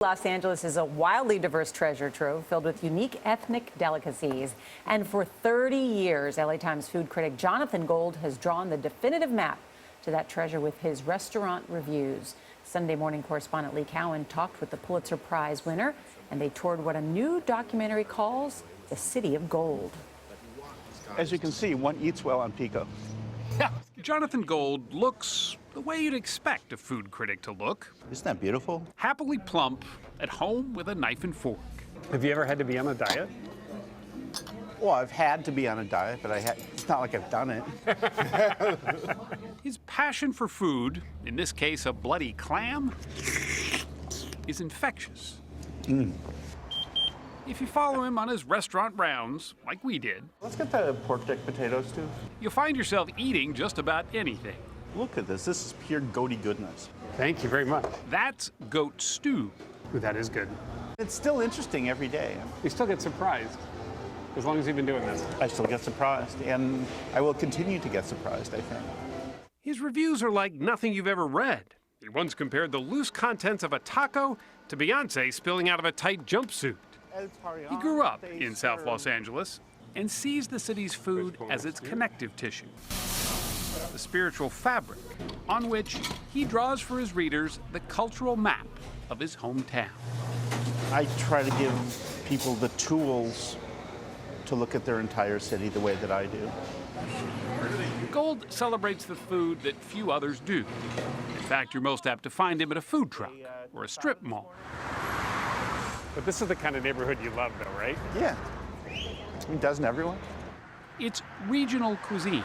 Los Angeles is a wildly diverse treasure trove filled with unique ethnic delicacies. And for 30 years, LA Times food critic Jonathan Gold has drawn the definitive map to that treasure with his restaurant reviews. Sunday morning correspondent Lee Cowan talked with the Pulitzer Prize winner, and they toured what a new documentary calls the City of Gold. As you can see, one eats well on Pico. Jonathan Gold looks the way you'd expect a food critic to look. Isn't that beautiful? Happily plump, at home with a knife and fork. Have you ever had to be on a diet? Well, I've had to be on a diet, but it's not like I've done it. His passion for food, in this case a bloody clam, is infectious. If you follow him on his restaurant rounds, like we did, Let's get the pork dick potatoes, too. you'll find yourself eating just about anything. Look at this. This is pure goaty goodness. Thank you very much. That's goat stew. Ooh, that is good. It's still interesting every day. You still get surprised, as long as you've been doing this. I still get surprised, and I will continue to get surprised, I think. His reviews are like nothing you've ever read. He once compared the loose contents of a taco to Beyonce spilling out of a tight jumpsuit. He grew up in South Los Angeles and sees the city's food as its connective tissue, the spiritual fabric on which he draws for his readers the cultural map of his hometown. I try to give people the tools to look at their entire city the way that I do. Gold celebrates the food that few others do. In fact, you're most apt to find him at a food truck or a strip mall. But this is the kind of neighborhood you love, though, right? Yeah. Doesn't everyone? It's regional cuisine,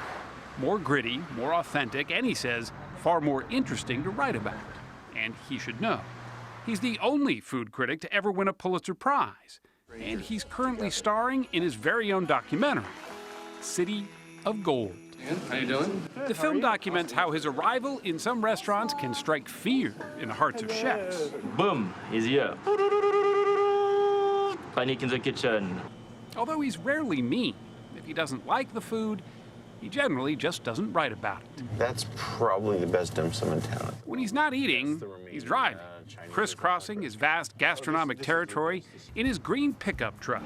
more gritty, more authentic, and he says far more interesting to write about. And he should know. He's the only food critic to ever win a Pulitzer Prize. And he's currently starring in his very own documentary, City of Gold. How you doing? The film documents how his arrival in some restaurants can strike fear in the hearts of chefs. Boom, he's here. Panic in the kitchen. Although he's rarely mean. If he doesn't like the food, he generally just doesn't write about it. That's probably the best dim sum in town. When he's not eating, he's driving, crisscrossing his vast gastronomic territory in his green pickup truck.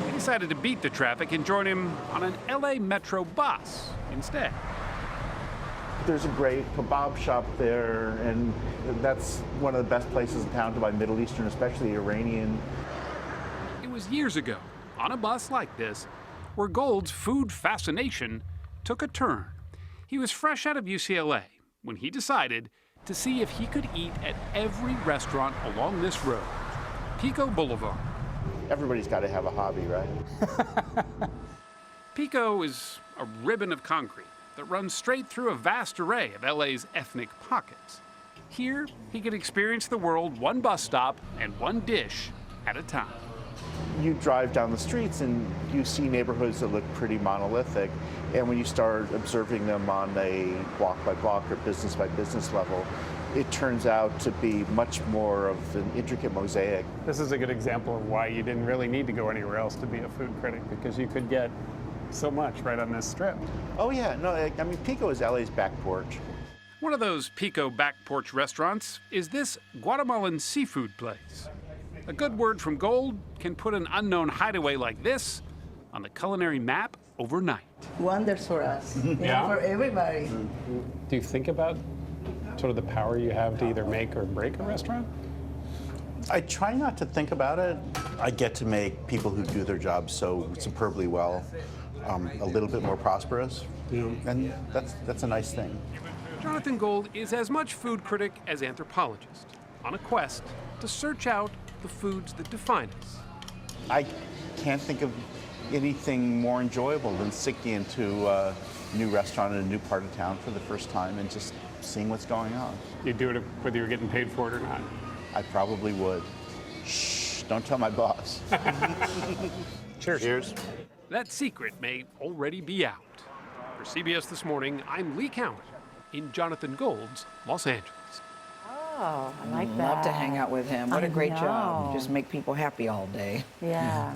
He decided to beat the traffic and join him on an LA Metro bus instead. There's a great kebab shop there, and that's one of the best places in town to buy Middle Eastern, especially Iranian. It was years ago, on a bus like this, where Gold's food fascination took a turn. He was fresh out of UCLA when he decided to see if he could eat at every restaurant along this road, Pico Boulevard. Everybody's got to have a hobby, right? Pico is a ribbon of concrete that runs straight through a vast array of LA's ethnic pockets. Here, he could experience the world one bus stop and one dish at a time. You drive down the streets and you see neighborhoods that look pretty monolithic, and when you start observing them on a block by block or business by business level, it turns out to be much more of an intricate mosaic. This is a good example of why you didn't really need to go anywhere else to be a food critic, because you could get so much right on this strip. Oh yeah, no, I mean, Pico is LA's back porch. One of those Pico back porch restaurants is this Guatemalan seafood place. A good word from Gold can put an unknown hideaway like this on the culinary map overnight. Wonders for us, Yeah? for everybody. Do you think about sort of the power you have to either make or break a restaurant? I try not to think about it. I get to make people who do their jobs so superbly well a little bit more prosperous, and that's a nice thing. Jonathan Gold is as much food critic as anthropologist, on a quest to search out the foods that define us. I can't think of anything more enjoyable than sticking into a new restaurant in a new part of town for the first time and just seeing what's going on. You'd do it whether you were getting paid for it or not. I probably would. Shh, don't tell my boss. Cheers. Cheers. That secret may already be out. For CBS This Morning, I'm Lee Cowan in Jonathan Gold's Los Angeles. Oh, I like that. Love to hang out with him. What I a great job. know. Just make people happy all day. Yeah.